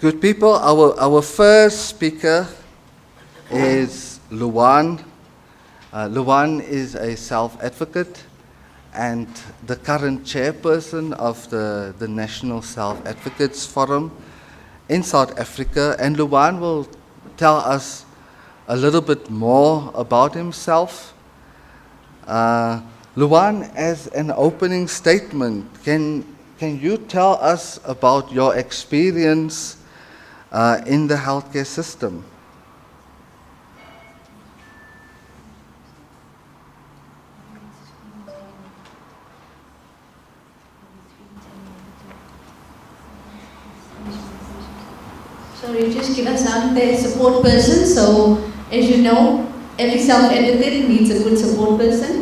Good people, our first speaker is Luan. Luan is a self-advocate and the current chairperson of the National Self-Advocates Forum in South Africa. And Luan will tell us a little bit more about himself. Luan, as an opening statement, can you tell us about your experience in the healthcare system? Sorry, just give us the support person. So, as you know, every self-advocate needs a good support person.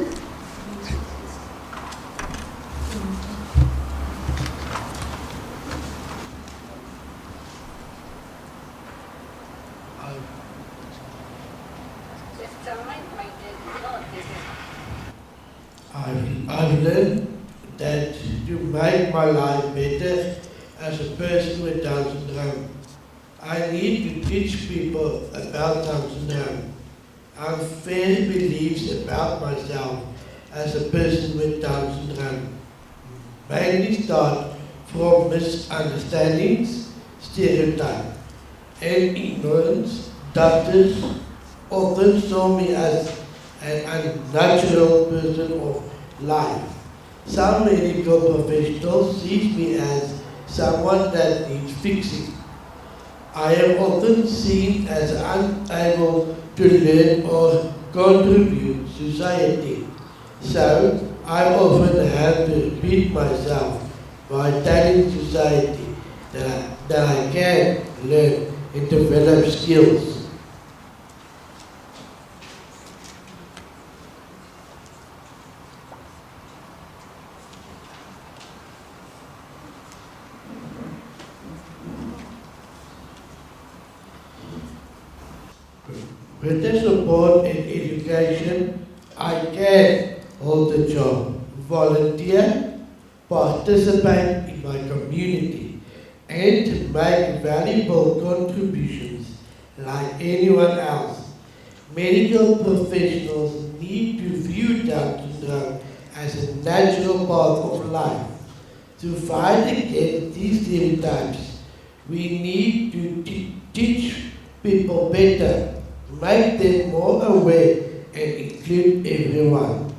I've learned that to make my life better as a person with Down syndrome, I need to teach people about Down syndrome, unfair beliefs about myself as a person with Down syndrome. Mainly start from misunderstandings, stereotypes, and ignorance. Doctors often saw me as an unnatural person of life. Some medical professionals see me as someone that needs fixing. I am often seen as unable to learn or contribute to society. So I often have to repeat myself by telling society that I can learn and develop skills. With the support and education, I can hold a job, volunteer, participate in my community, and make valuable contributions like anyone else. Medical professionals need to view Down syndrome as a natural part of life. To fight against these stereotypes, we need to teach people better, make them more aware, and include everyone.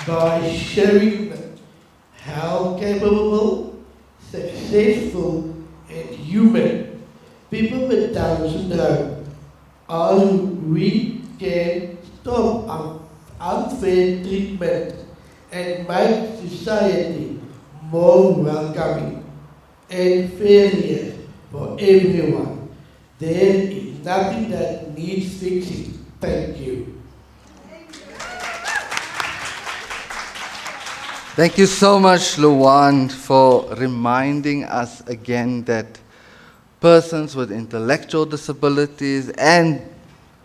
By showing how capable, successful, and human people with Down syndrome are, we can stop unfair treatment and make society more welcoming and fairer for everyone. There is nothing that needs fixing. Thank you. Thank you so much, Luan, for reminding us again that persons with intellectual disabilities and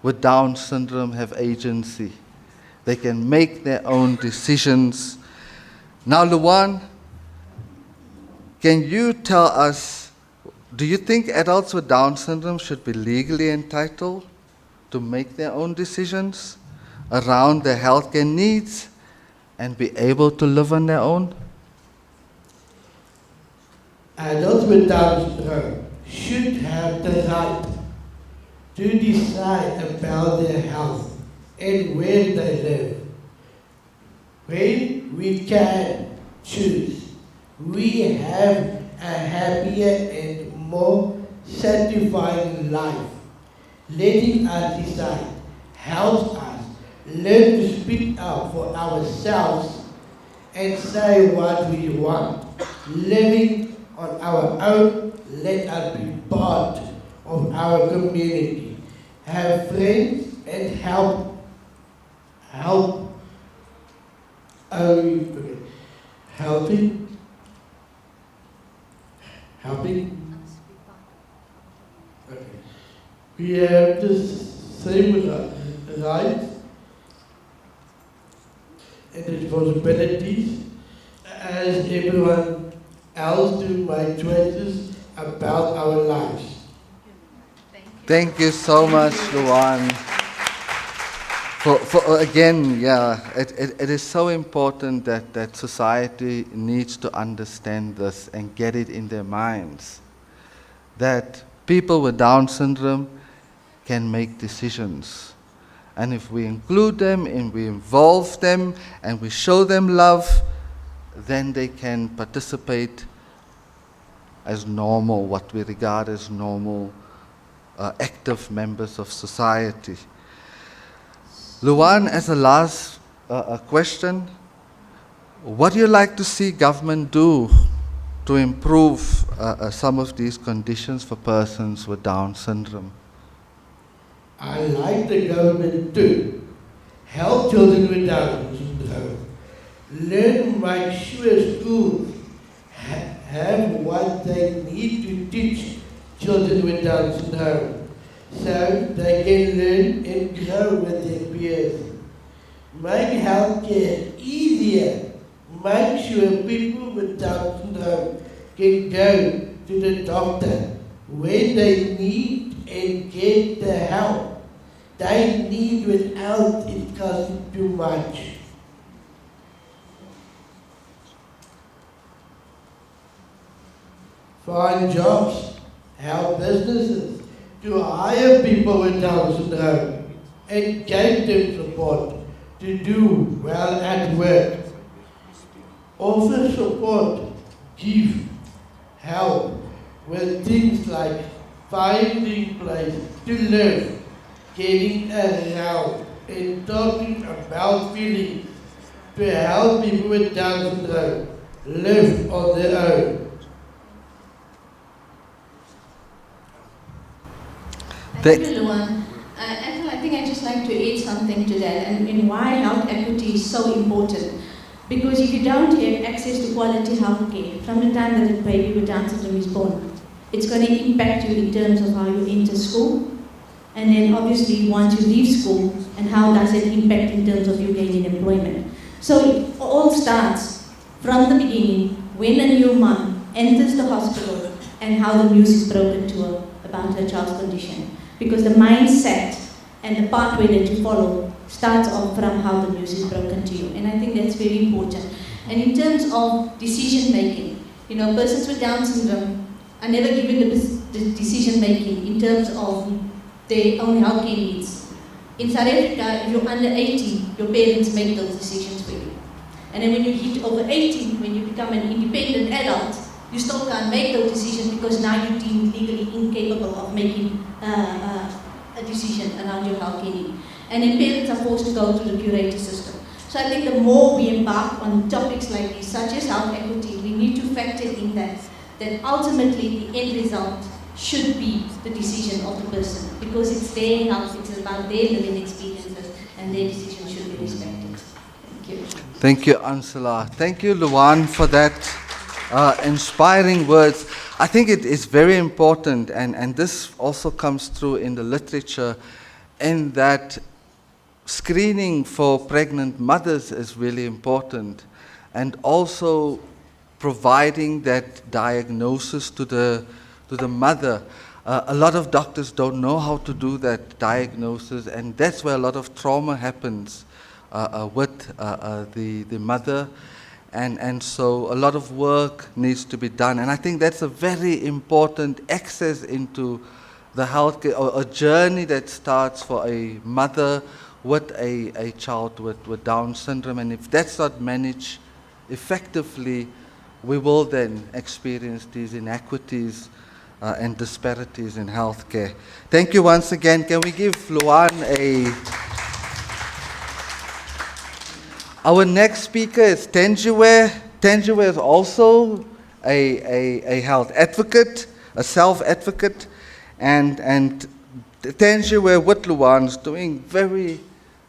with Down syndrome have agency. They can make their own decisions. Now, Luan, can you tell us, do you think adults with Down syndrome should be legally entitled to make their own decisions around their healthcare needs and be able to live on their own? Adults with Down syndrome should have the right to decide about their health and where they live. When we can choose, we have a happier and more satisfying life. Letting us decide helps us learn to speak up for ourselves and say what we want. Living on our own, let us be part of our community, have friends, and helping. Okay. We have the same rights and responsibilities as everyone else do my choices about our lives. Thank you so much, Luan. Again, yeah, it is so important that society needs to understand this and get it in their minds. That people with Down syndrome can make decisions. And if we include them and we involve them and we show them love, then they can participate as normal, what we regard as normal, active members of society. Luan, as a last question, what do you like to see government do to improve some of these conditions for persons with Down syndrome? I like the government to help children with Down syndrome, learn, make sure schools have what they need to teach children with Down syndrome, so they can learn and grow with their peers. Make healthcare easier. Make sure people with Down syndrome can go to the doctor when they need and get the help they need without it costing too much. Find jobs, help businesses to hire people with Down syndrome and give them support to do well at work. Offer support, give help with things like finding place to live, getting around, and talking about feelings to help people with Down syndrome live on their own. Thank you, Luan. I think I'd just like to add something to that and why health equity is so important. Because if you don't have access to quality health care from the time that a baby with Down syndrome is born, it's going to impact you in terms of how you enter school, and then obviously once you leave school, and how does it impact in terms of you gaining employment. So it all starts from the beginning, when a new mom enters the hospital and how the news is broken to her about her child's condition. Because the mindset and the pathway that you follow starts off from how the news is broken to you. And I think that's very important. And in terms of decision making, persons with Down syndrome are never given the decision making in terms of their own healthcare needs. In South Africa, if you're under 18, your parents make those decisions for you. And then when you hit over 18, when you become an independent adult, you still can't make those decisions because now you're deemed legally incapable of making a decision around your healthcare need. And then parents are forced to go through the curator system. So I think the more we embark on topics like these, such as health equity, we need to factor in that ultimately the end result should be the decision of the person, because it's their health, it's about their living experiences, and their decision should be respected. Thank you. Thank you, Ansela. Thank you, Luan, for that inspiring words. I think it is very important, and this also comes through in the literature, in that screening for pregnant mothers is really important, and also providing that diagnosis to the mother. A lot of doctors don't know how to do that diagnosis, and that's where a lot of trauma happens with the mother. And so a lot of work needs to be done. And I think that's a very important access into the healthcare, or a journey that starts for a mother with a child with Down syndrome. And if that's not managed effectively, we will then experience these inequities and disparities in healthcare. Thank you once again. Can we give Luan a... Our next speaker is Tenjiwe. Tenjiwe is also a health advocate, a self-advocate, and Tenjiwe with Luan is doing very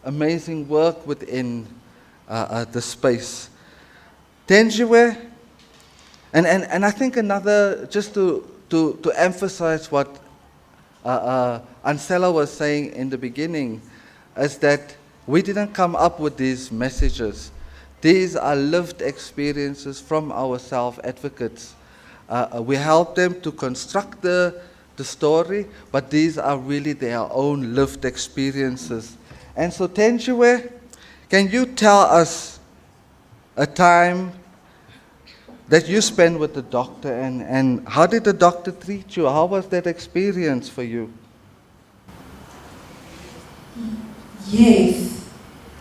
amazing work within the space. Tenjiwe, and I think another, just to emphasize what Ansela was saying in the beginning, is that we didn't come up with these messages. These are lived experiences from our self-advocates. We help them to construct the story, but these are really their own lived experiences. And so, Tenjue, can you tell us a time that you spent with the doctor, and how did the doctor treat you? How was that experience for you? Yes,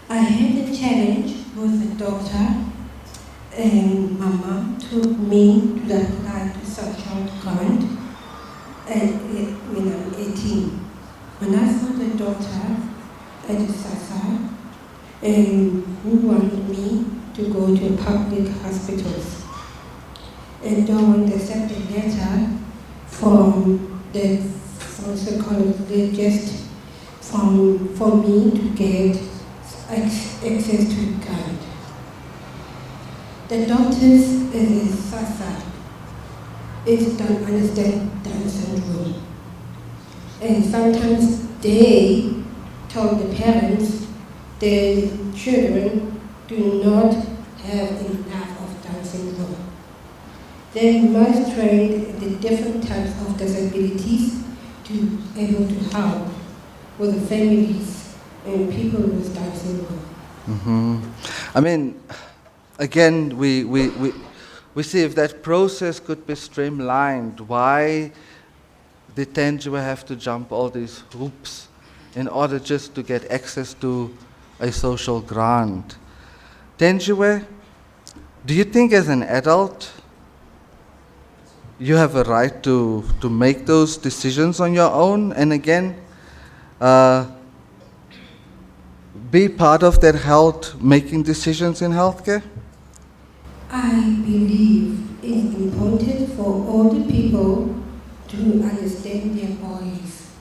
I had a challenge with the doctor, and my mom took me to the apply to social grant when I'm 18. When I saw the doctor at DSSA, who wanted me to go to public hospitals, and during the second letter from the psychologist for me to get access to grant. The doctors in SASA don't understand Down syndrome. And sometimes they tell the parents their children do not have enough of Down syndrome. They must train the different types of disabilities to be able to help with the families and people with Down syndrome. Mm-hmm. I mean, again, we see if that process could be streamlined. Why did Tenjue have to jump all these hoops in order just to get access to a social grant? Tenjue, do you think as an adult you have a right to make those decisions on your own, and again, be part of that health, making decisions in healthcare? I believe it's important for all the people to understand their bodies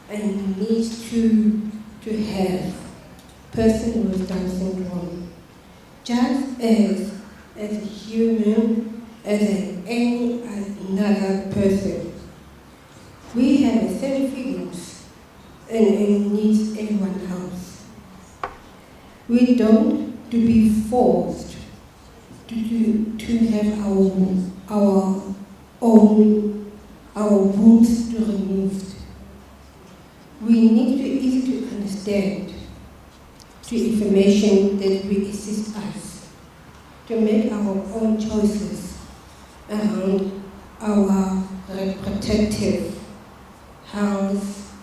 and need to have person with Down syndrome. Just as a human, as any another person. We have the same feelings and needs everyone else. We don't to be forced to have our wounds to removed. We need to easy to understand the information that will assist us to make our own choices around our reproductive health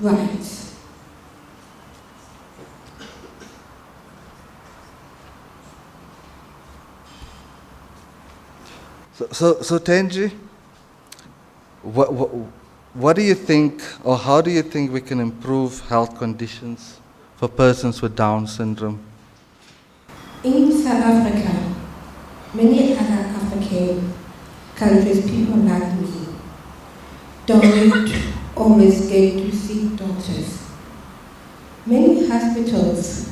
rights. So Tenji, what do you think, or how do you think we can improve health conditions for persons with Down syndrome? In South Africa, many other African countries, people like me don't always get to see doctors. Many hospitals,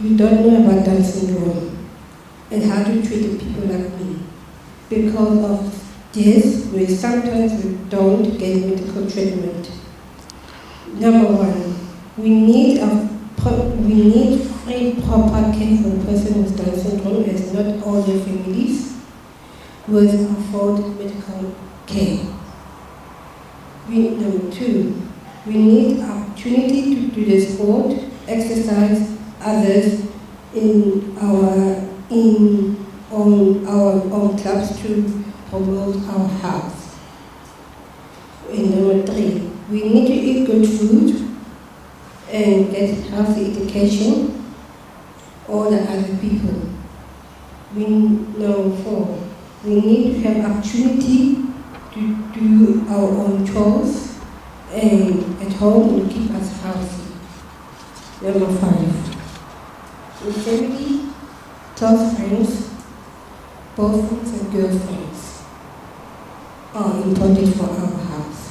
you don't know about Down syndrome and how to treat the people like me. Because of this, sometimes we don't get medical treatment. Number one, we need free proper care for a person with Down syndrome, as not all their families will afford medical care. Number two, we need opportunity to do the sport, exercise others on our own clubs to promote our health. And number three, we need to eat good food and get healthy education, all the other people. Number four, we need to have opportunity to do our own chores and at home and keep us healthy. Number five, in family, close friends, boyfriends and girlfriends are important for our house.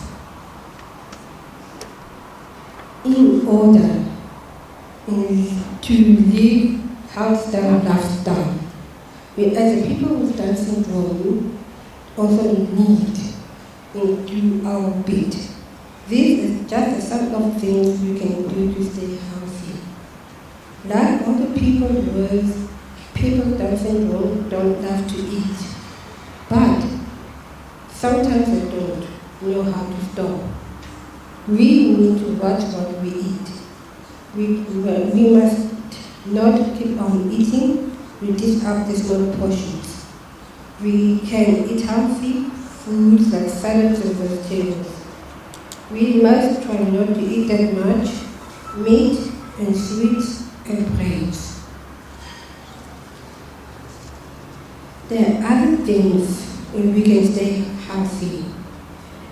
In order to live health-style lifestyle, we as a people with Down syndrome also need to do our bit. This is just a sum of things we can do to stay healthy. Like other people with people with Down syndrome don't love to eat, but sometimes they don't know how to stop. We need to watch what we eat. We must not keep on eating. We dish up the small portions. We can eat healthy foods like salads and vegetables. We must try not to eat that much meat and sweets and breads. There are other things when we can stay healthy,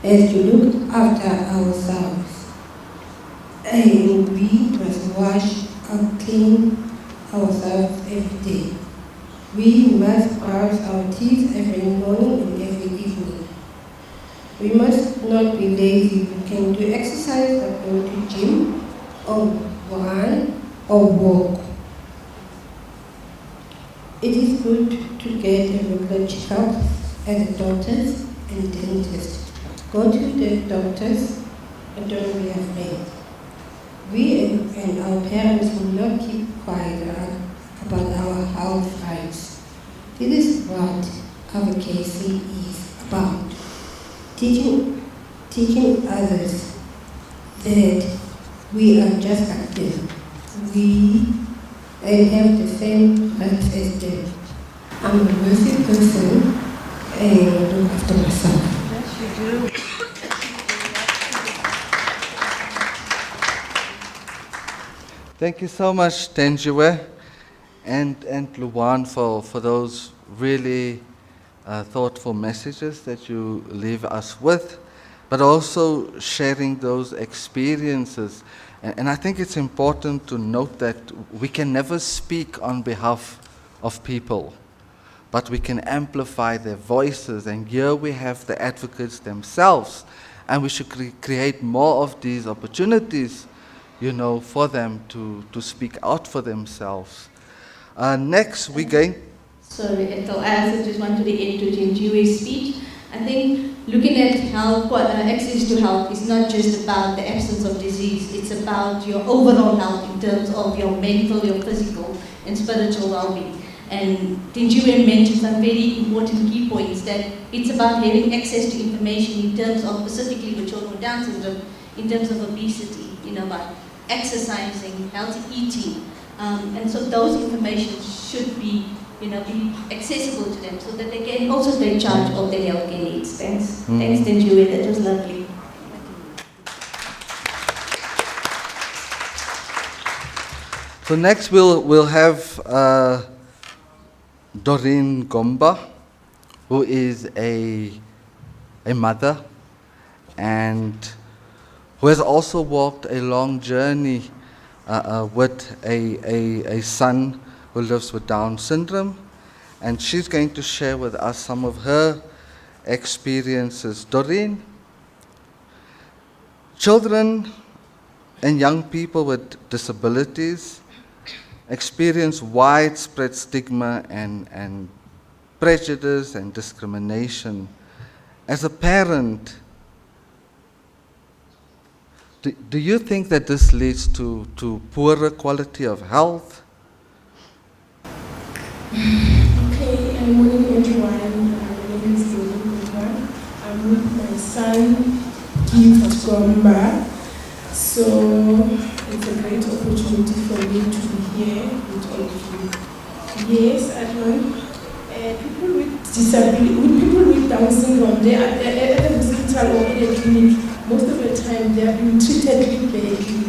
as to look after ourselves. And we must wash and clean ourselves every day. We must brush our teeth every morning and every evening. We must not be lazy. We can do exercise like going to gym or run or walk. It is good to get a regular checkup at the doctors and dentists. Go to the doctors and don't be afraid. We and our parents will not keep quiet about our health rights. This is what advocacy is about. Teaching others that we are just like them. We have the same rights as them. I'm a worthy person and I look after myself. Yes, you do. Thank you so much, Tenjiwe and Luan, for those really thoughtful messages that you leave us with, but also sharing those experiences. And I think it's important to note that we can never speak on behalf of people, but we can amplify their voices. And here we have the advocates themselves, and we should create more of these opportunities, for them to speak out for themselves. Next, we're going. Sorry, Ethel, I also just wanted to add to Tenjiwe's speech. I think looking at health, access to health is not just about the absence of disease, it's about your overall health in terms of your mental, your physical, and spiritual well-being. And Tenjiwe mentioned some very important key points, that it's about having access to information in terms of, specifically with children with Down syndrome, in terms of obesity, about exercising, healthy eating. And so those information should be accessible to them so that they can also take charge of their healthcare needs. Thanks. Thanks, Tenjiwe. That was lovely. So next we'll have Doreen Gomba, who is a mother and who has also walked a long journey with a son who lives with Down syndrome, and she's going to share with us some of her experiences. Doreen, children and young people with disabilities experience widespread stigma and prejudice and discrimination. As a parent, do you think that this leads to poorer quality of health? Okay, morning everyone. My name is Doreen. I'm with my son, Keith Gomba. So it's a great opportunity for me to be here with all of you. Yes, Adnan. People with disability, people with Down syndrome, they are at the hospital or in a clinic. Most of the time, they are being treated badly.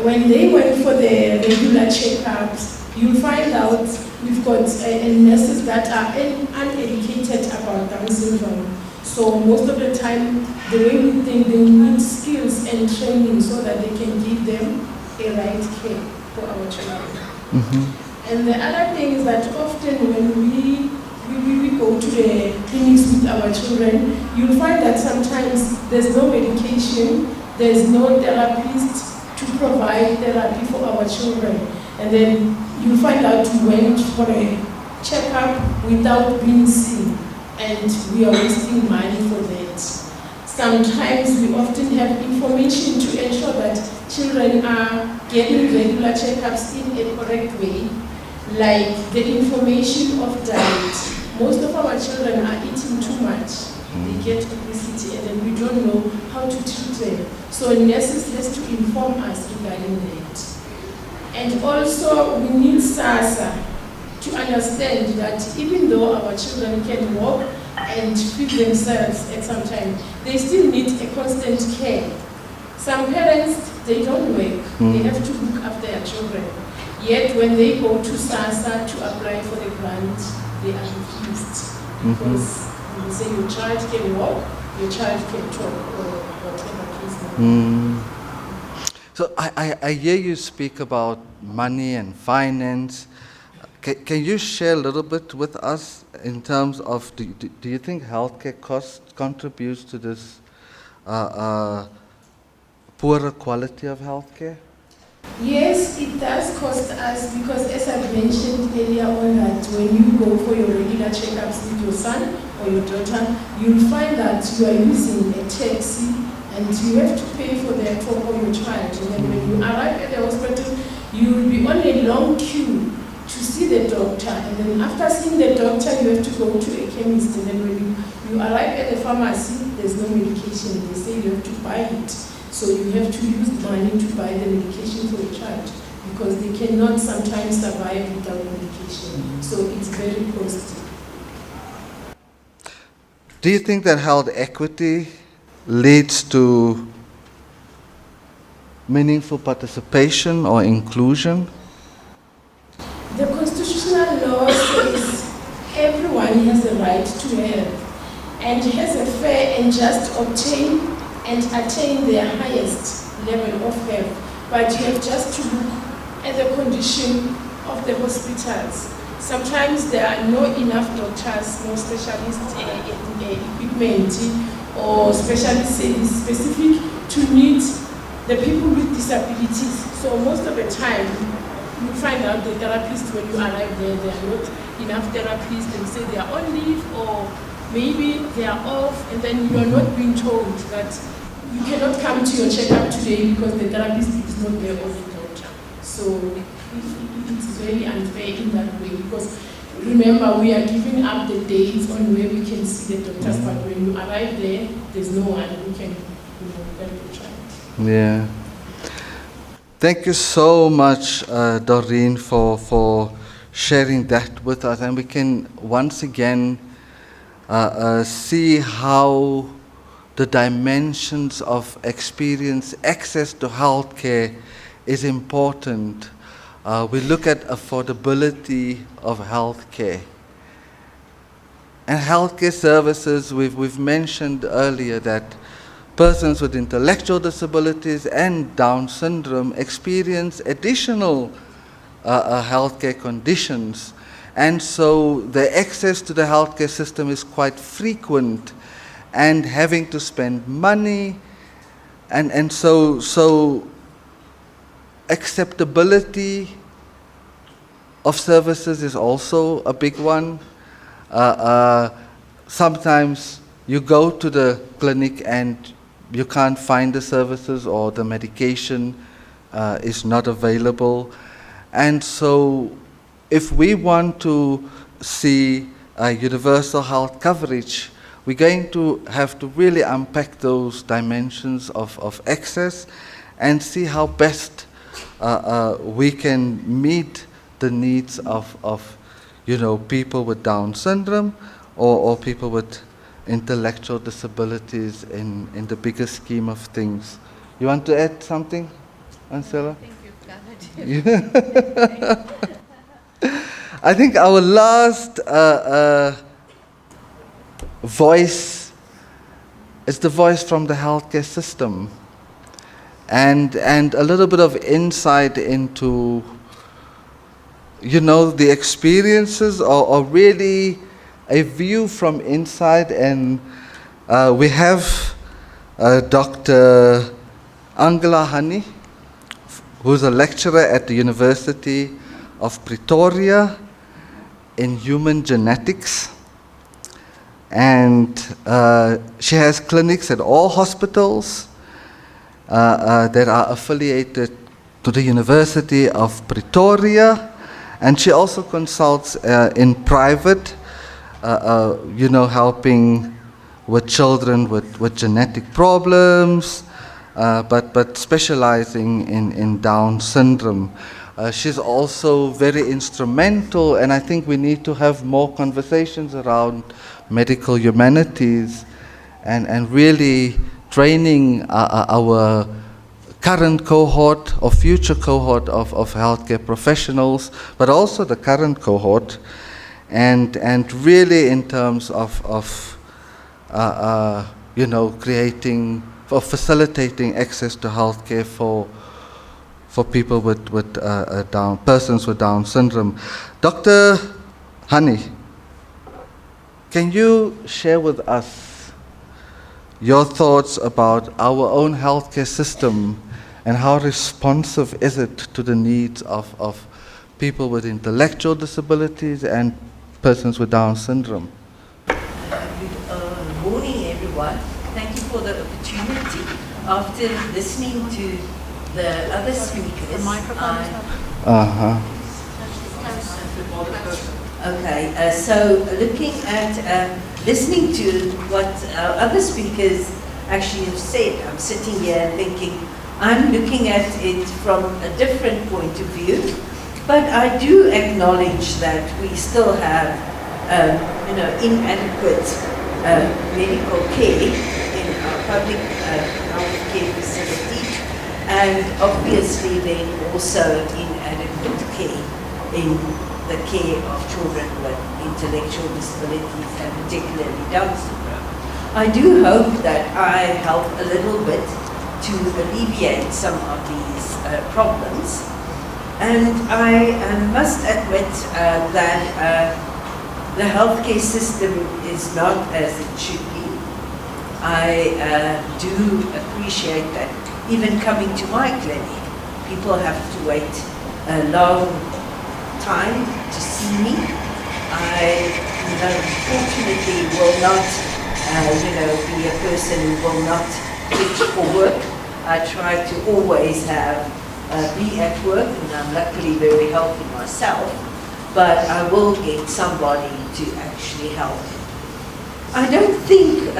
When they went for the regular checkups, you'll find out we've got nurses that are uneducated about Down syndrome. So most of the time, the way we think, they need skills and training so that they can give them a right care for our children. Mm-hmm. And the other thing is that often when we go to the clinics with our children, you'll find that sometimes there's no medication, there's no therapist to provide therapy for our children. And then you find out we went for a checkup without being seen, and we are wasting money for that. Sometimes we often have information to ensure that children are getting regular checkups in a correct way, like the information of diet. Most of our children are eating too much. They get obesity and then we don't know how to treat them. So nurses has to inform us regarding that. And also we need SASA to understand that even though our children can walk and feed themselves at some time, they still need a constant care. Some parents, they don't work. They have to look after their children. Yet when they go to SASA to apply for the grant, they are refused. Because they say your child can walk, your child can talk, or whatever case. So I hear you speak about money and finance. Can you share a little bit with us in terms of, do you think healthcare cost contributes to this poorer quality of healthcare? Yes, it does cost us because, as I mentioned earlier on, that when you go for your regular checkups with your son or your daughter, you'll find that you are using a taxi and you have to pay for the talk of your child. And then when you arrive at the hospital, you'll be on a long queue to see the doctor. And then after seeing the doctor, you have to go to a chemist. And then when you arrive at the pharmacy, there's no medication. They say you have to buy it. So you have to use money to buy the medication for your child because they cannot sometimes survive without medication. So it's very costly. Do you think that health equity leads to meaningful participation or inclusion? The constitutional law says everyone has the right to health and has a fair and just obtain and attain their highest level of health. But you have just to look at the condition of the hospitals. Sometimes there are not enough doctors, no specialist equipment or specialist service specific to meet the people with disabilities. So most of the time, you find out the therapists when you arrive there, there are not enough therapists. They say they are on leave or maybe they are off, and then you are not being told that you cannot come to your checkup today because the therapist is not there or the doctor. So it's very unfair in that way because remember we are giving up the days on where we can see the doctors, but when you arrive there, there's no one who can help your child. Yeah. Thank you so much, Doreen, for sharing that with us. And we can once again see how the dimensions of experience, access to healthcare is important. We look at affordability of healthcare. And healthcare services, we've mentioned earlier that persons with intellectual disabilities and Down syndrome experience additional healthcare conditions. And so the access to the healthcare system is quite frequent and having to spend money. And so acceptability of services is also a big one. Sometimes you go to the clinic and you can't find the services or the medication is not available. And so if we want to see universal health coverage, we're going to have to really unpack those dimensions of access and see how best we can meet the needs of people with Down syndrome or people with intellectual disabilities in the bigger scheme of things. You want to add something, Ansela? I think you've covered it. I think our last voice is the voice from the healthcare system, and a little bit of insight into the experiences or really a view from inside. And we have Dr. Angela Honey, who's a lecturer at the University of Pretoria in human genetics. And she has clinics at all hospitals that are affiliated to the University of Pretoria. And she also consults in private, helping with children with genetic problems, but specializing in Down syndrome. She's also very instrumental, and I think we need to have more conversations around medical humanities and really training our current cohort or future cohort of healthcare professionals, but also the current cohort, and really in terms of creating or facilitating access to healthcare for people with persons with Down syndrome. Dr. Hani, can you share with us your thoughts about our own healthcare system and how responsive is it to the needs of people with intellectual disabilities and persons with Down syndrome? Good morning, everyone. Thank you for the opportunity. After listening to the other speakers, so looking at listening to what other speakers actually have said, I'm sitting here thinking I'm looking at it from a different point of view, but I do acknowledge that we still have inadequate medical care in our public health care facilities, and obviously then also inadequate care in the care of children with intellectual disabilities and particularly Down syndrome. I do hope that I help a little bit to alleviate some of these problems, and I must admit that the healthcare system is not as it should be. I do appreciate that even coming to my clinic, people have to wait a long time to see me. I, unfortunately, will not, be a person who will not pitch for work. I try to always be at work, and I'm luckily very healthy myself, but I will get somebody to actually help. I don't think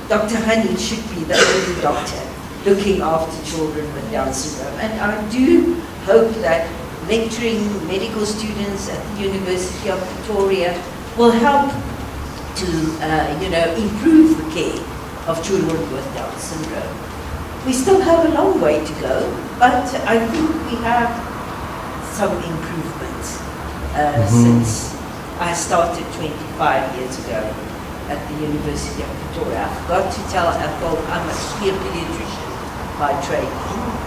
Dr. Hani should be the only doctor looking after children with Down syndrome, and I do hope that lecturing medical students at the University of Pretoria will help to, improve the care of children with Down syndrome. We still have a long way to go, but I think we have some improvements since I started 25 years ago at the University of Pretoria. I forgot to tell Ethel I'm a pediatrician by training,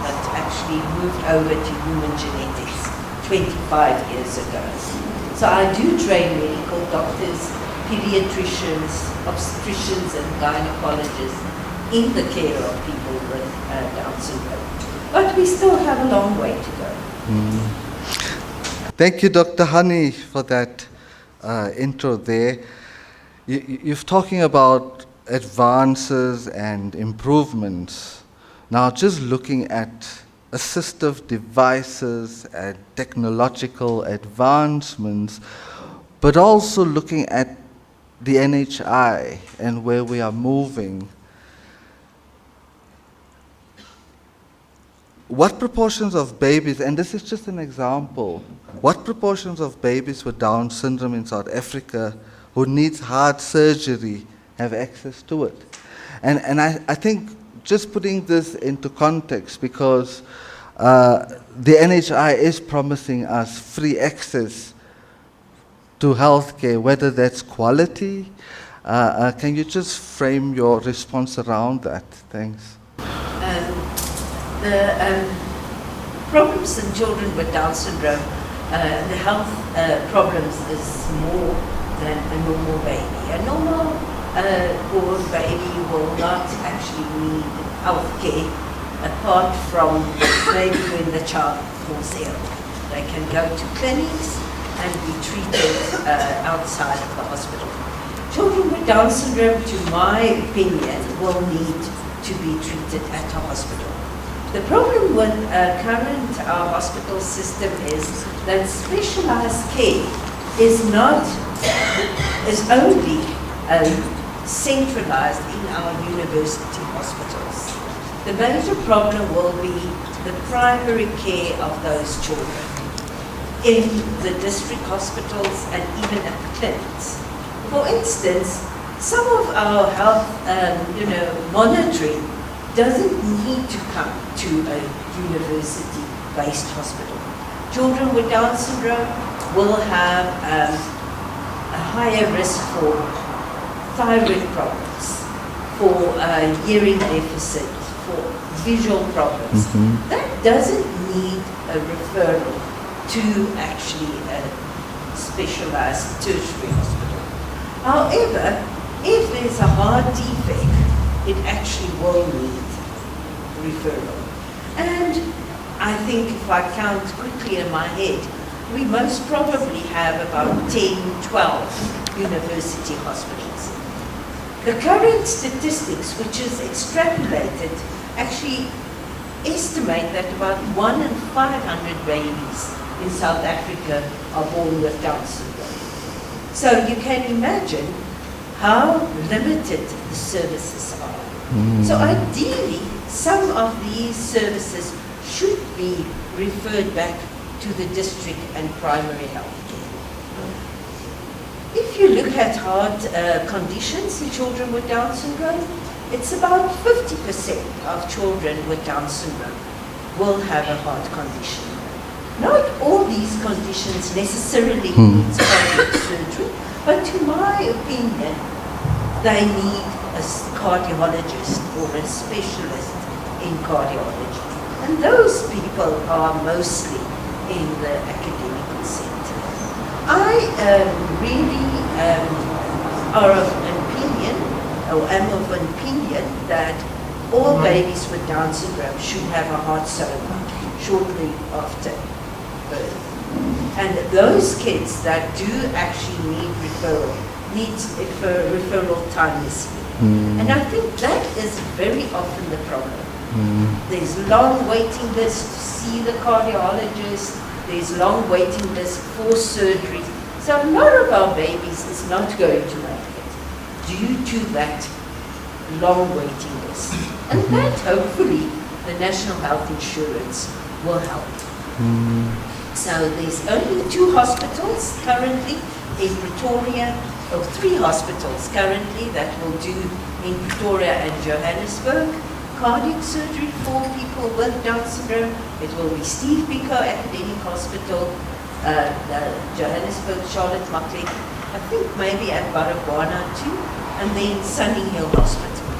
but actually moved over to human genetics 25 years ago. So I do train medical doctors, pediatricians, obstetricians and gynecologists in the care of people with Down syndrome. But we still have a long way to go. Thank you, Dr. Hani, for that intro there. You're talking about advances and improvements. Now, just looking at assistive devices and technological advancements, but also looking at the NHI and where we are moving. What proportions of babies, and this is just an example, what proportions of babies with Down syndrome in South Africa who needs heart surgery have access to it? And I think just putting this into context, because the NHI is promising us free access to healthcare, whether that's quality. Can you just frame your response around that? Thanks. The problems in children with Down syndrome, the health problems is more than a normal baby. A normal born baby will not actually need health care apart from maybe when the child falls ill. They can go to clinics and be treated outside of the hospital. Children with Down syndrome, to my opinion, will need to be treated at a hospital. The problem with current hospital system is that specialized care is only centralized in our university hospitals. The major problem will be the primary care of those children in the district hospitals and even at clinics. For instance, some of our health, monitoring doesn't need to come to a university-based hospital. Children with Down syndrome will have a higher risk for thyroid problems, for hearing deficit, for visual problems. That doesn't need a referral to actually a specialized tertiary hospital. However, if there's a heart defect, it actually will need referral. And I think if I count quickly in my head, we most probably have about 10, 12 university hospitals. The current statistics, which is extrapolated, actually estimate that about 1 in 500 babies in South Africa are born with Down syndrome. So you can imagine how limited the services are. So ideally, some of these services should be referred back to the district and primary health care. If you look at heart conditions in children with Down syndrome, it's about 50% of children with Down syndrome will have a heart condition. Not all these conditions necessarily need cardiac surgery, but to my opinion, they need a cardiologist or a specialist in cardiology. And those people are mostly in the academic center. I really are of an opinion, or am of an opinion, that all babies with Down syndrome should have a heart surgery shortly after birth. And those kids that do actually need referral, referral time is here. And I think that is very often the problem. There's long waiting lists to see the cardiologist, there's long waiting lists for surgery. So a lot of our babies is not going to make it due to that long waiting list. And that hopefully the National Health Insurance will help. So there's only 2 hospitals currently in Pretoria, or 3 hospitals currently that will do in Pretoria and Johannesburg cardiac surgery for people with Down syndrome. It will be Steve Biko Academic Hospital, Johannesburg, Charlotte Mackley, I think maybe at Baragwana too, and then Sunny Hill Hospital.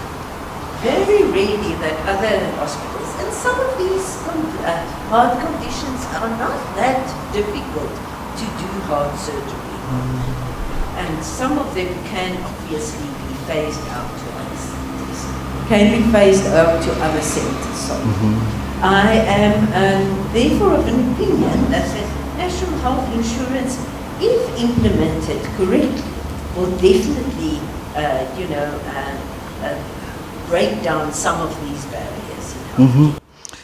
Very rarely that other hospitals, and some of these heart conditions are not that difficult to do heart surgery. And some of them can obviously be phased out to other centers. I am therefore of an opinion that the National Health Insurance, if implemented correctly, will definitely, break down some of these barriers in health.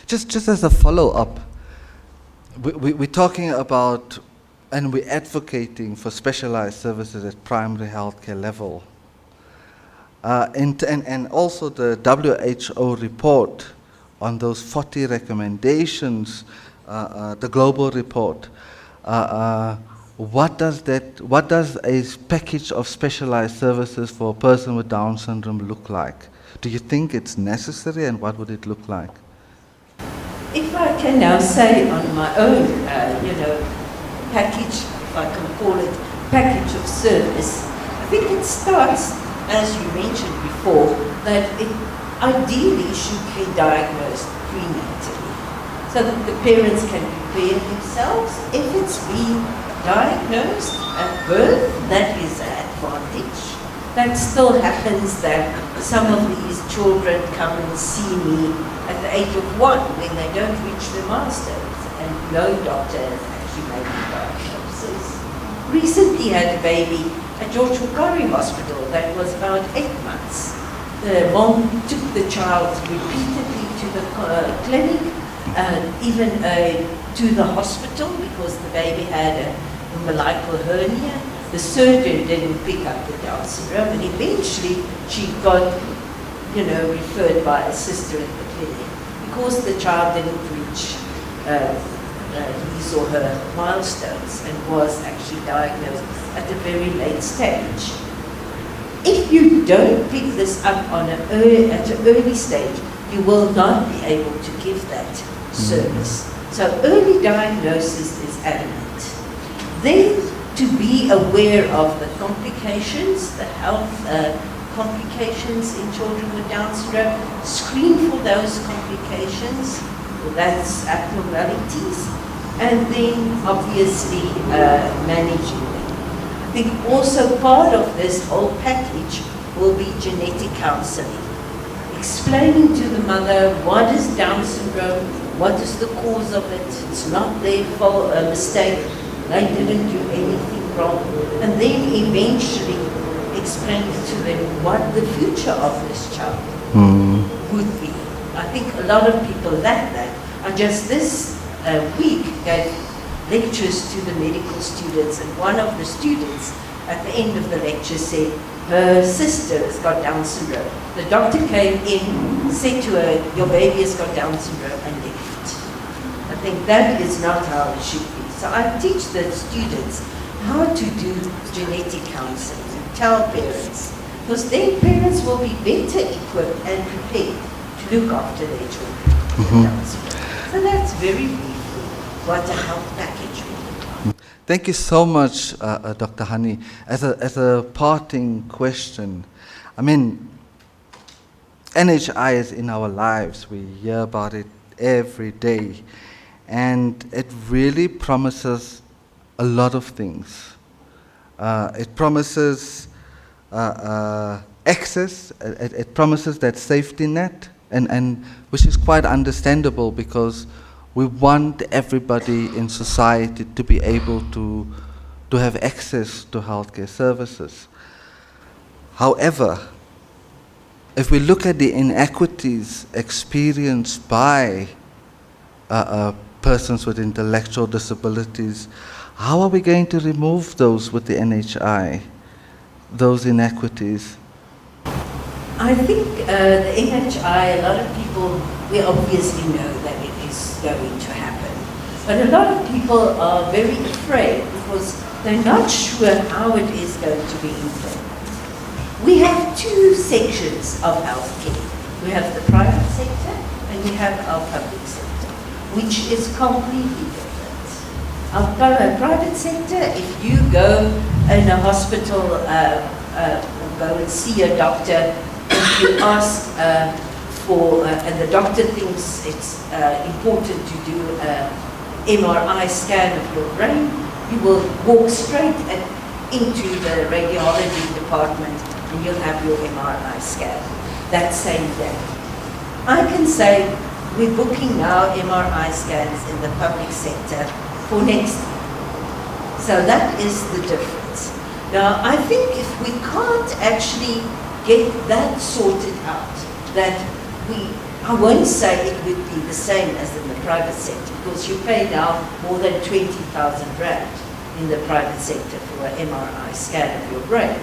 Just as a follow-up, we're talking about and we're advocating for specialized services at primary healthcare level. And also the WHO report on those 40 recommendations, the global report. What does a package of specialized services for a person with Down syndrome look like? Do you think it's necessary, and what would it look like? If I can now say on my own, package, if I can call it package of service, I think it starts, as you mentioned before, that it ideally should be diagnosed prenatally, so that the parents can prepare themselves. If it's been diagnosed at birth, that is an advantage. That still happens that some of these children come and see me at the age of 1 when they don't reach their milestones, and no doctor has actually made the diagnosis. Recently had a baby at George Wukari Hospital that was about 8 months. The mom took the child repeatedly to the clinic, even to the hospital because the baby had a umbilical hernia. The surgeon didn't pick up the Down syndrome, and eventually she got, referred by a sister at the clinic because the child didn't reach his or her milestones and was actually diagnosed at a very late stage. If you don't pick this up at an early stage, you will not be able to give that service. So early diagnosis is adamant. Then to be aware of the complications, the health complications in children with Down syndrome, screen for those complications, that's abnormalities, and then obviously managing them. I think also part of this whole package will be genetic counseling, explaining to the mother what is Down syndrome, what is the cause of it, it's not their fault, a mistake, they didn't do anything wrong, and then eventually explain to them what the future of this child would be. I think a lot of people lack that. I just this week gave lectures to the medical students, and one of the students at the end of the lecture said her sister has got Down syndrome. The doctor came in, said to her, your baby has got Down syndrome, and left. I think that is not how it should be. So I teach the students how to do genetic counseling and tell parents, because then parents will be better equipped and prepared to look after their children with Down syndrome. So that's very briefly what a health package will be. Thank you so much, Dr. Hani. As a parting question, I mean, NHI is in our lives. We hear about it every day. And it really promises a lot of things. It promises access, it promises that safety net, and which is quite understandable because we want everybody in society to be able to have access to healthcare services. However, if we look at the inequities experienced by persons with intellectual disabilities, how are we going to remove those with the NHI, those inequities? I think the NHI, a lot of people, we obviously know that it is going to happen. But a lot of people are very afraid because they're not sure how it is going to be implemented. We have two sections of healthcare. We have the private sector and we have our public sector, which is completely different. Our private sector, if you go in a hospital, go and see a doctor, if you ask and the doctor thinks it's important to do an MRI scan of your brain, you will walk straight into the radiology department and you'll have your MRI scan that same day. I can say we're booking now MRI scans in the public sector for next year. So that is the difference. Now, I think if we can't actually get that sorted out, that I won't say it would be the same as in the private sector, because you pay now more than 20,000 rand in the private sector for an MRI scan of your brain.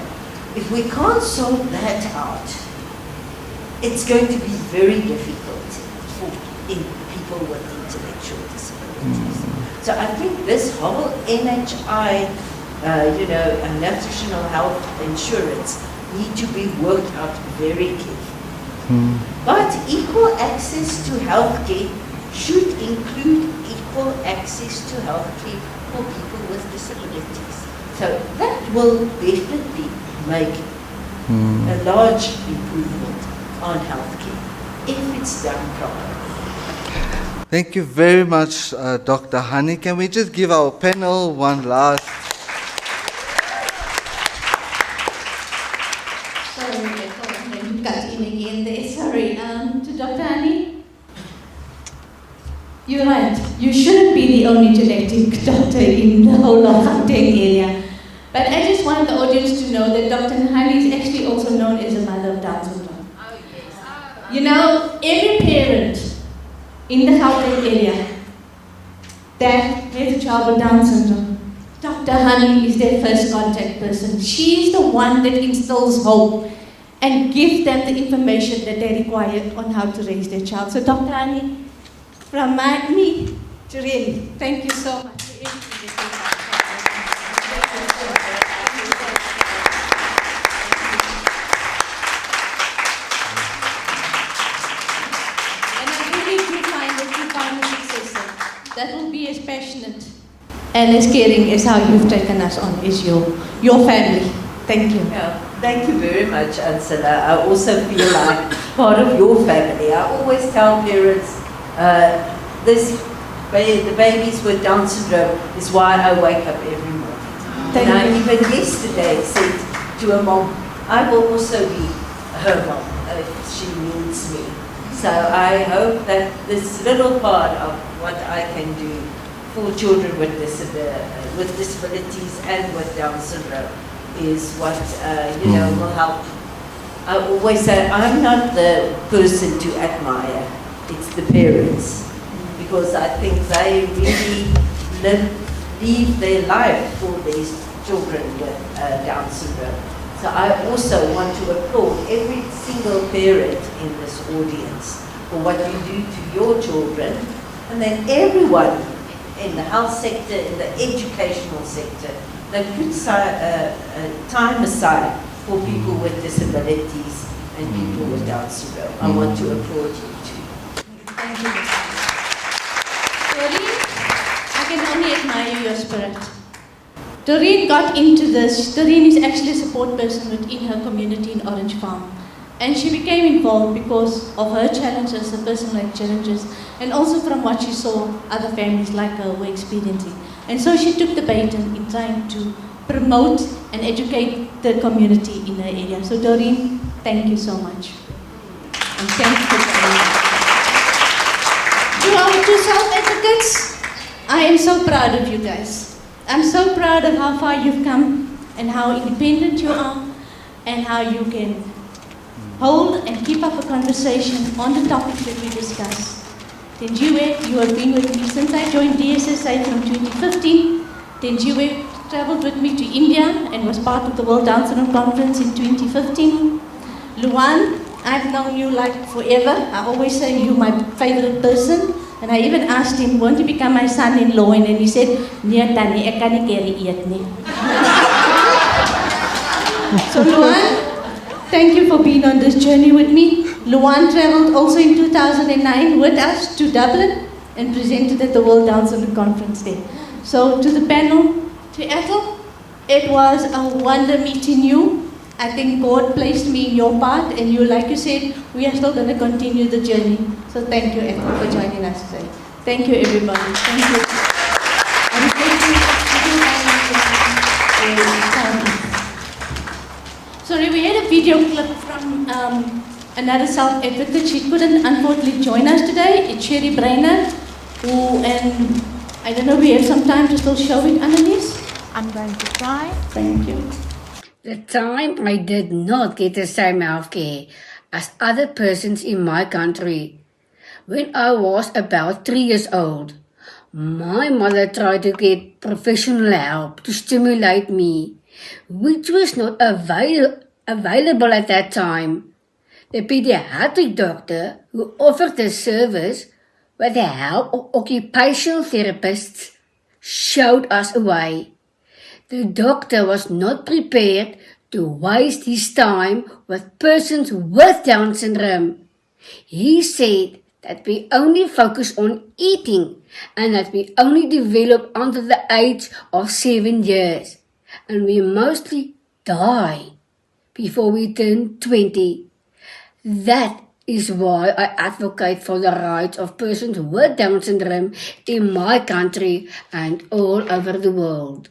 If we can't sort that out, it's going to be very difficult for people with intellectual disabilities. So I think this whole NHI, and nutritional health insurance need to be worked out very carefully. But equal access to healthcare should include equal access to healthcare for people with disabilities. So that will definitely make a large improvement on healthcare if it's done properly. Thank you very much, Dr. Hani. Can we just give our panel one last? Sorry, I thought I was going to cut in again there. Sorry. To Dr. Hani, you're right. You shouldn't be the only genetic doctor in the whole of Gauteng area. But I just want the audience to know that Dr. Hani is actually also known as a mother of Down syndrome. You know, every parent in the Gauteng area that has a child with Down syndrome, Dr. Honey is their first contact person. She is the one that instills hope and gives them the information that they require on how to raise their child. So Dr. Honey, from me to Rin, thank you so much for everything that and I really do find that you found a successor that will be as passionate and as caring as how you've taken us on as your family. Thank you. Yeah, thank you very much, Ansela. I also feel like part of your family. I always tell parents, the babies with Down syndrome is why I wake up every morning. Thank and I you. even yesterday said to a mom, I will also be her mom if she needs me. So I hope that this little part of what I can do for children with disabilities and with Down syndrome is what will help. I always say I'm not the person to admire, it's the parents, because I think they really leave their life for these children with Down syndrome. So I also want to applaud every single parent in this audience for what you do to your children, and then everyone in the health sector, in the educational sector, that puts time aside for people with disabilities and people with Down syndrome. I want to applaud you too. Thank you. Doreen, I can only admire your spirit. Doreen got into this. Doreen is actually a support person within her community in Orange Farm. And she became involved because of her challenges, her personal challenges, and also from what she saw other families like her were experiencing. And so she took the baton in trying to promote and educate the community in her area. So Doreen, thank you so much. And thank you for coming. To our two South Africans, I am so proud of you guys. I'm so proud of how far you've come and how independent you are and how you can hold and keep up a conversation on the topics that we discuss. Tenjiwe, you have been with me since I joined DSSA from 2015. Tenjiwe traveled with me to India and was part of the World Down Syndrome Conference in 2015. Luan, I've known you like forever. I always say you're my favorite person. And I even asked him, won't you become my son-in-law? And then he said, nee Tannie, ek kan nie carry eet nie. So Luan, thank you for being on this journey with me. Luan traveled also in 2009 with us to Dublin and presented at the World Down Syndrome Conference there. So to the panel, to Ethel, it was a wonder meeting you. I think God placed me in your part, and you, like you said, we are still going to continue the journey. So thank you, Ethel, for joining us today. Thank you, everybody. Thank you. And thank you. Sorry, we had a video clip from another South African. She couldn't unfortunately join us today. It's Sherry Brainer, and I don't know, we have some time to still show it, Annalise? I'm going to try. Thank you. The time I did not get the same healthcare as other persons in my country. When I was about 3 years old, my mother tried to get professional help to stimulate me, which was not available at that time. The pediatric doctor who offered the service, with the help of occupational therapists, showed us a way. The doctor was not prepared to waste his time with persons with Down syndrome. He said that we only focus on eating and that we only develop under the age of 7 years, and we mostly die before we turn 20. That is why I advocate for the rights of persons with Down syndrome in my country and all over the world.